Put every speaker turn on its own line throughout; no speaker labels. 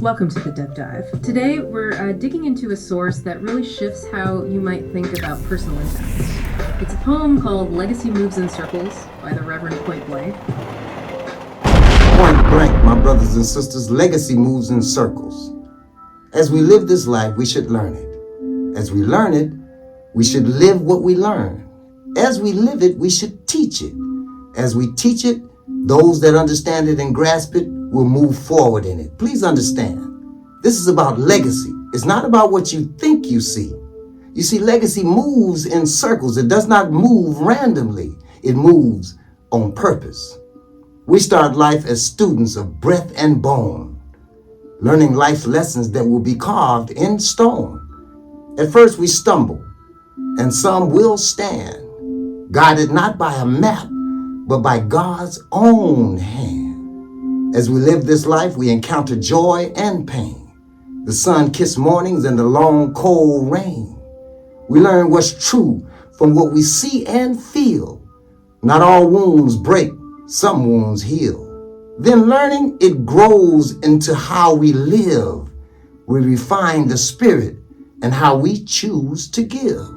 Welcome to the Deep Dive. Today we're digging into a source that really shifts how you might think about personal impact. It's a poem called Legacy Moves in Circles by the Reverend Point Blank.
Point blank, my brothers and sisters, legacy moves in circles. As we live this life, we should learn it. As we learn it, we should live what we learn. As we live it, we should teach it. As we teach it, those that understand it and grasp it will move forward in it. Please understand, this is about legacy. It's not about what you think you see. You see, legacy moves in circles. It does not move randomly. It moves on purpose. We start life as students of breath and bone, learning life lessons that will be carved in stone. At first we stumble, and some will stand, guided not by a map, but by God's own hand. As we live this life, we encounter joy and pain, the sun-kissed mornings and the long, cold rain. We learn what's true from what we see and feel. Not all wounds break, some wounds heal. Then learning, it grows into how we live. We refine the spirit and how we choose to give.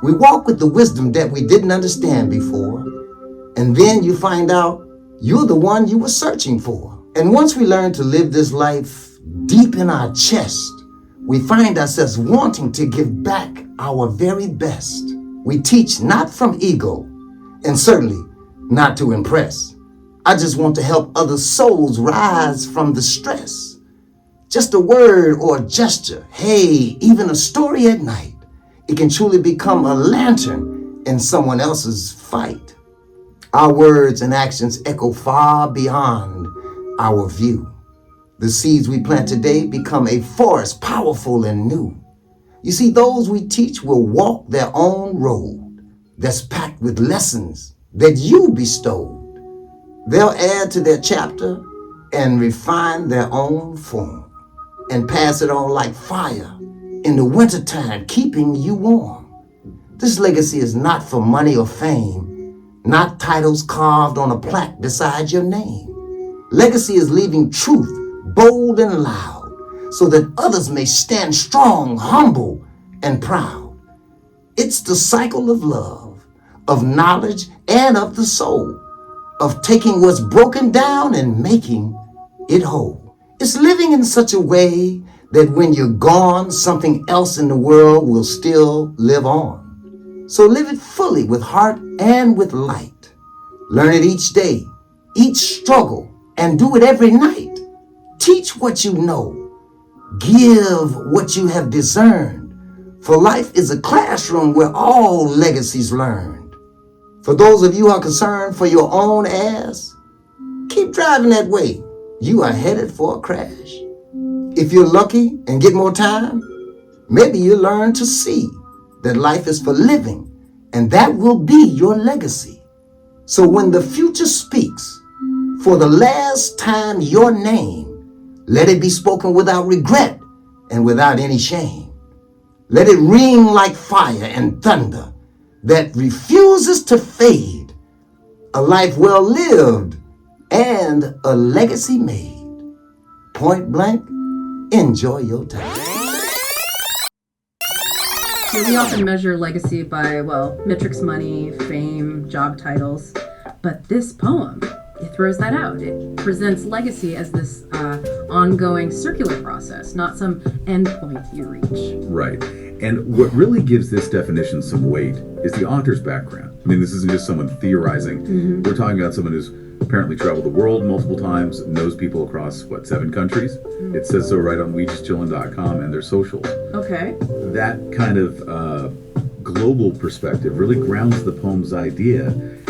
We walk with the wisdom that we didn't understand before. And then you find out you're the one you were searching for. And once we learn to live this life deep in our chest, we find ourselves wanting to give back our very best. We teach not from ego, and certainly not to impress. I just want to help other souls rise from the stress. Just a word or a gesture, hey, even a story at night, it can truly become a lantern in someone else's fight. Our words and actions echo far beyond our view. The seeds we plant today become a forest, powerful and new. You see, those we teach will walk their own road that's packed with lessons that you bestowed. They'll add to their chapter and refine their own form and pass it on like fire in the wintertime, keeping you warm. This legacy is not for money or fame, not titles carved on a plaque beside your name. Legacy is leaving truth bold and loud so that others may stand strong, humble, and proud. It's the cycle of love, of knowledge, and of the soul, of taking what's broken down and making it whole. It's living in such a way that when you're gone, something else in the world will still live on. So live it fully with heart and with light. Learn it each day, each struggle, and do it every night. Teach what you know. Give what you have discerned. For life is a classroom where all legacies learned. For those of you who are concerned for your own ass, keep driving that way. You are headed for a crash. If you're lucky and get more time, maybe you'll learn to see that life is for living, and that will be your legacy. So when the future speaks, for the last time your name, let it be spoken without regret and without any shame. Let it ring like fire and thunder that refuses to fade. A life well lived and a legacy made. Point blank, enjoy your time.
So we often measure legacy by, metrics, money, fame, job titles. But this poem, it throws that out. It presents legacy as this ongoing circular process, not some endpoint you reach.
Right. And what really gives this definition some weight is the author's background. I mean, this isn't just someone theorizing. Mm-hmm. We're talking about someone who's apparently traveled the world multiple times, knows people across, 7 countries? Mm-hmm. It says so right on JusChillin.com and their socials.
Okay.
That kind of global perspective really grounds the poem's idea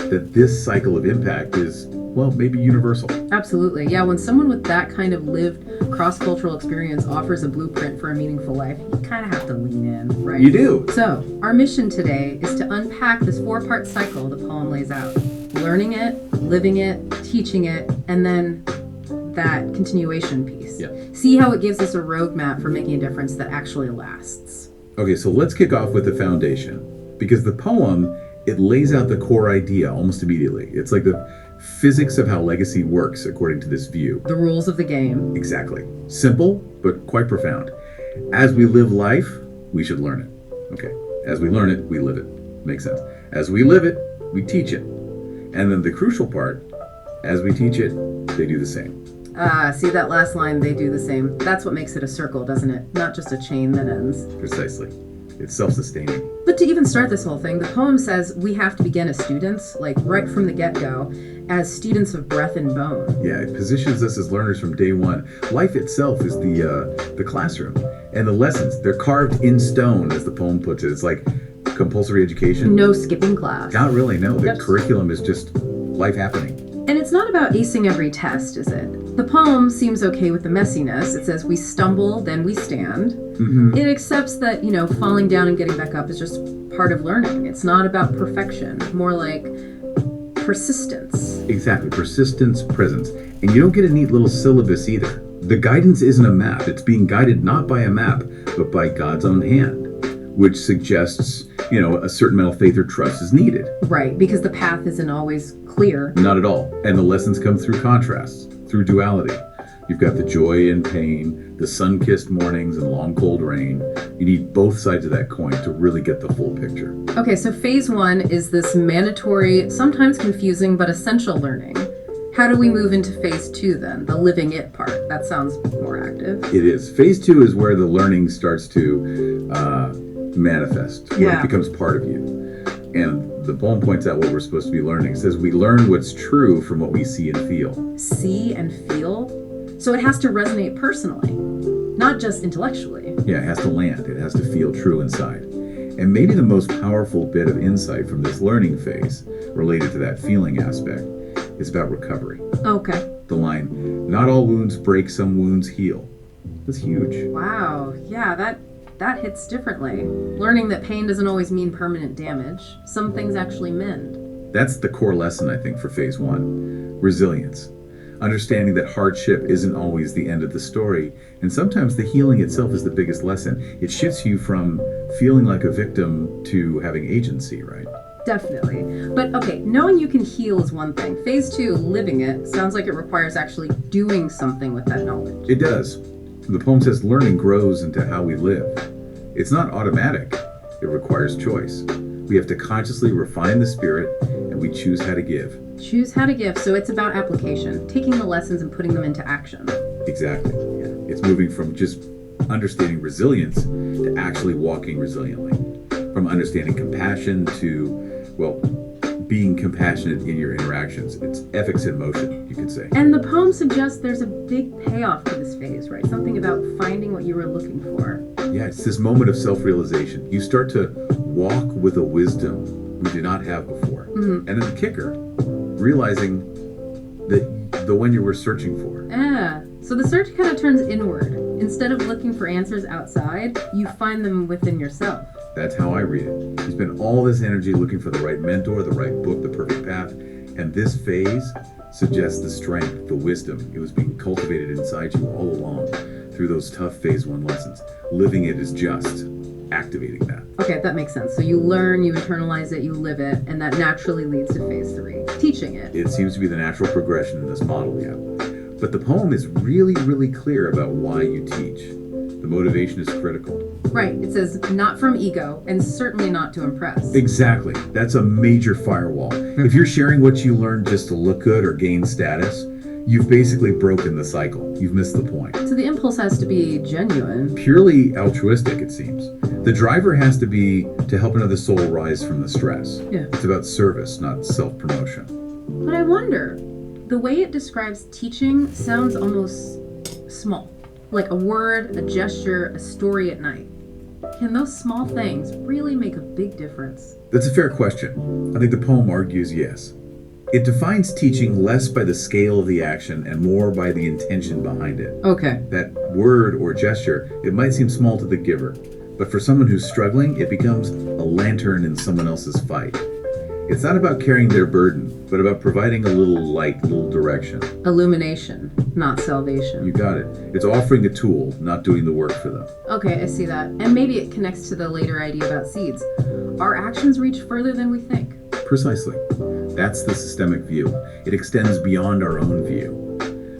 that this cycle of impact is, maybe universal.
Absolutely. Yeah, when someone with that kind of lived cross-cultural experience offers a blueprint for a meaningful life, you kind of have to lean in, right?
You do.
So, our mission today is to unpack this 4-part cycle the poem lays out. Learning it, living it, teaching it, and then that continuation piece.
Yeah.
See how it gives us a roadmap for making a difference that actually lasts.
Okay, so let's kick off with the foundation, because the poem, it lays out the core idea almost immediately. It's like the physics of how legacy works according to this view.
The rules of the game.
Exactly. Simple, but quite profound. As we live life, we should learn it. Okay. As we learn it, we live it. Makes sense. As we live it, we teach it. And then the crucial part, as we teach it, they do the same.
See that last line, they do the same. That's what makes it a circle, doesn't it? Not just a chain that ends.
Precisely. It's self-sustaining.
But to even start this whole thing, the poem says we have to begin as students, like right from the get-go, as students of breath and bone.
Yeah, it positions us as learners from day one. Life itself is the classroom. And the lessons, they're carved in stone, as the poem puts it. It's like compulsory education.
No skipping class.
Not really, no. The
Yep.
curriculum is just life happening.
And it's not about acing every test, is it? The poem seems okay with the messiness. It says we stumble, then we stand.
Mm-hmm.
It accepts that, falling down and getting back up is just part of learning. It's not about perfection, more like persistence.
Exactly. Persistence, presence. And you don't get a neat little syllabus either. The guidance isn't a map. It's being guided not by a map, but by God's own hand, which suggests, a certain amount of faith or trust is needed.
Right, because the path isn't always clear.
Not at all. And the lessons come through contrasts, through duality. You've got the joy and pain, the sun-kissed mornings and long cold rain. You need both sides of that coin to really get the full picture.
Okay, so phase 1 is this mandatory, sometimes confusing, but essential learning. How do we move into phase 2 then, the living it part? That sounds more active.
It is. Phase 2 is where the learning starts to manifest, where
Yeah.
it becomes part of you. And the poem points out what we're supposed to be learning. It says we learn what's true from what we see and feel.
See and feel? So it has to resonate personally, not just intellectually.
Yeah, it has to land. It has to feel true inside. And maybe the most powerful bit of insight from this learning phase, related to that feeling aspect, is about recovery.
Okay.
The line, not all wounds break, some wounds heal. That's huge.
Wow. Yeah, that hits differently. Learning that pain doesn't always mean permanent damage. Some things actually mend.
That's the core lesson, I think, for phase 1. Resilience. Understanding that hardship isn't always the end of the story, and sometimes the healing itself is the biggest lesson. It shifts you from feeling like a victim to having agency, right?
Definitely. But okay, knowing you can heal is one thing. Phase 2, living it, sounds like it requires actually doing something with that knowledge.
It does. The poem says learning grows into how we live. It's not automatic. It requires choice. We have to consciously refine the spirit, and we choose how to give.
Choose how to give, so it's about application, taking the lessons and putting them into action.
Exactly. Yeah. It's moving from just understanding resilience to actually walking resiliently. From understanding compassion to, being compassionate in your interactions. It's ethics in motion, you could say.
And the poem suggests there's a big payoff to this phase, right? Something about finding what you were looking for.
Yeah, it's this moment of self-realization. You start to walk with a wisdom we did not have before.
Mm-hmm.
And then the kicker, realizing that the one you were searching for.
Yeah. So the search kind of turns inward. Instead of looking for answers outside, you find them within yourself.
That's how I read it. You spend all this energy looking for the right mentor, the right book, the perfect path, and this phase suggests the strength, the wisdom. It was being cultivated inside you all along through those tough phase 1 lessons. Living it is just activating that.
Okay, that makes sense. So you learn, you internalize it, you live it, and that naturally leads to phase 3, teaching it.
It seems to be the natural progression in this model, yeah. But the poem is really, really clear about why you teach. The motivation is critical.
Right. It says not from ego, and certainly not to impress.
Exactly. That's a major firewall. If you're sharing what you learned just to look good or gain status, you've basically broken the cycle. You've missed the point.
So the impulse has to be genuine.
Purely altruistic, it seems. The driver has to be to help another soul rise from the stress.
Yeah.
It's about service, not self-promotion.
But I wonder, the way it describes teaching sounds almost small. Like a word, a gesture, a story at night. Can those small things really make a big difference?
That's a fair question. I think the poem argues yes. It defines teaching less by the scale of the action and more by the intention behind it.
Okay.
That word or gesture, it might seem small to the giver, but for someone who's struggling, it becomes a lantern in someone else's fight. It's not about carrying their burden, but about providing a little light, a little direction.
Illumination, not salvation.
You got it. It's offering a tool, not doing the work for them.
Okay, I see that. And maybe it connects to the later idea about seeds. Our actions reach further than we think.
Precisely. That's the systemic view. It extends beyond our own view.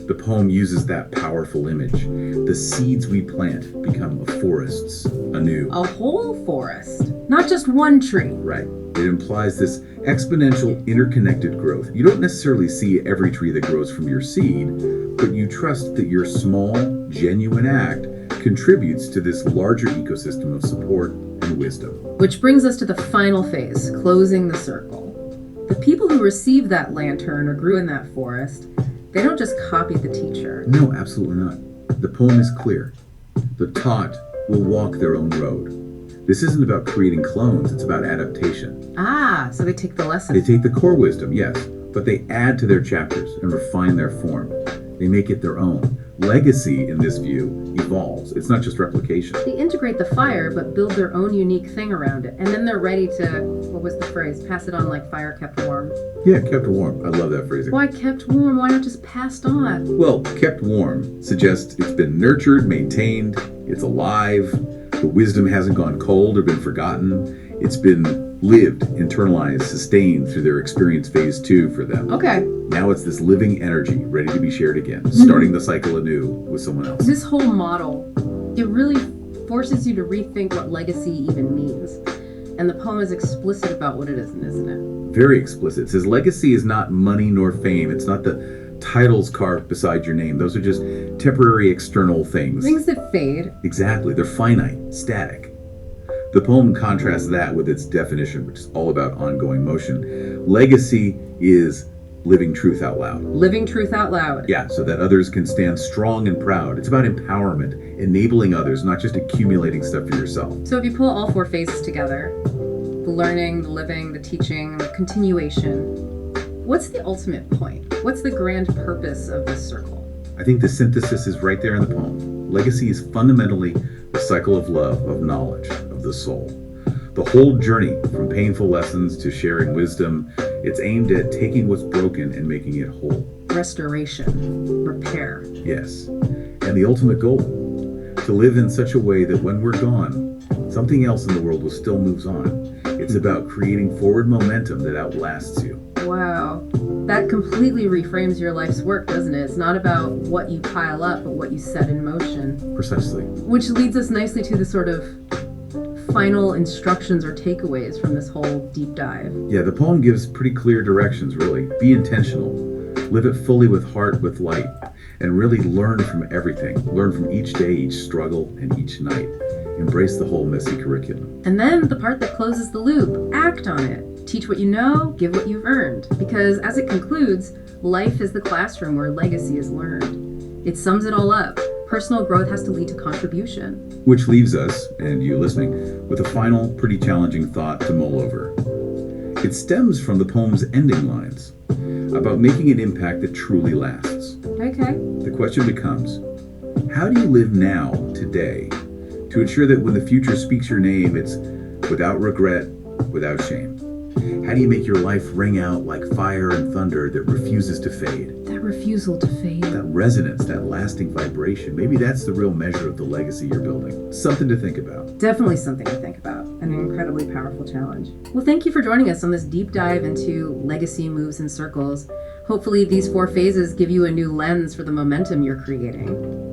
The poem uses that powerful image. The seeds we plant become forests anew.
A whole forest, not just one tree.
Right. It implies this exponential interconnected growth. You don't necessarily see every tree that grows from your seed, but you trust that your small, genuine act contributes to this larger ecosystem of support and wisdom.
Which brings us to the final phase, closing the circle. The people who received that lantern or grew in that forest, they don't just copy the teacher.
No, absolutely not. The poem is clear. The taught will walk their own road. This isn't about creating clones, it's about adaptation.
Ah, so they take the lesson.
They take the core wisdom, yes, but they add to their chapters and refine their form. They make it their own. Legacy, in this view, evolves. It's not just replication.
They integrate the fire, but build their own unique thing around it. And then they're ready to, what was the phrase? Pass it on like fire kept warm.
Yeah, kept warm. I love that phrasing.
Why kept warm? Why not just passed on?
Well, kept warm suggests it's been nurtured, maintained, it's alive. The wisdom hasn't gone cold or been forgotten. It's been lived, internalized, sustained through their experience phase 2 for them.
Okay.
Now it's this living energy ready to be shared again, starting the cycle anew with someone else.
This whole model, it really forces you to rethink what legacy even means. And the poem is explicit about what it isn't it?
Very explicit. It says legacy is not money nor fame. It's not the titles carved beside your name. Those are just temporary external things.
Things that fade.
Exactly. They're finite, static. The poem contrasts that with its definition, which is all about ongoing motion. Legacy is living truth out loud.
Living truth out loud.
Yeah, so that others can stand strong and proud. It's about empowerment, enabling others, not just accumulating stuff for yourself.
So if you pull all 4 phases together, the learning, the living, the teaching, the continuation, what's the ultimate point? What's the grand purpose of this circle?
I think the synthesis is right there in the poem. Legacy is fundamentally the cycle of love, of knowledge, of the soul. The whole journey from painful lessons to sharing wisdom, it's aimed at taking what's broken and making it whole.
Restoration, repair.
Yes. And the ultimate goal, to live in such a way that when we're gone, something else in the world will still moves on. It's about creating forward momentum that outlasts you.
Wow. That completely reframes your life's work, doesn't it? It's not about what you pile up, but what you set in motion.
Precisely.
Which leads us nicely to the sort of final instructions or takeaways from this whole deep dive.
Yeah, the poem gives pretty clear directions, really. Be intentional. Live it fully with heart, with light, and really learn from everything. Learn from each day, each struggle, and each night. Embrace the whole messy curriculum.
And then the part that closes the loop, act on it. Teach what you know, give what you've earned. Because as it concludes, life is the classroom where legacy is learned. It sums it all up. Personal growth has to lead to contribution.
Which leaves us, and you listening, with a final, pretty challenging thought to mull over. It stems from the poem's ending lines about making an impact that truly lasts.
Okay.
The question becomes, how do you live now, today, to ensure that when the future speaks your name, it's without regret, without shame? How do you make your life ring out like fire and thunder that refuses to fade?
That refusal to fade.
That resonance, that lasting vibration, maybe that's the real measure of the legacy you're building. Something to think about.
Definitely something to think about. An incredibly powerful challenge. Well, thank you for joining us on this deep dive into legacy moves in circles. Hopefully these 4 phases give you a new lens for the momentum you're creating.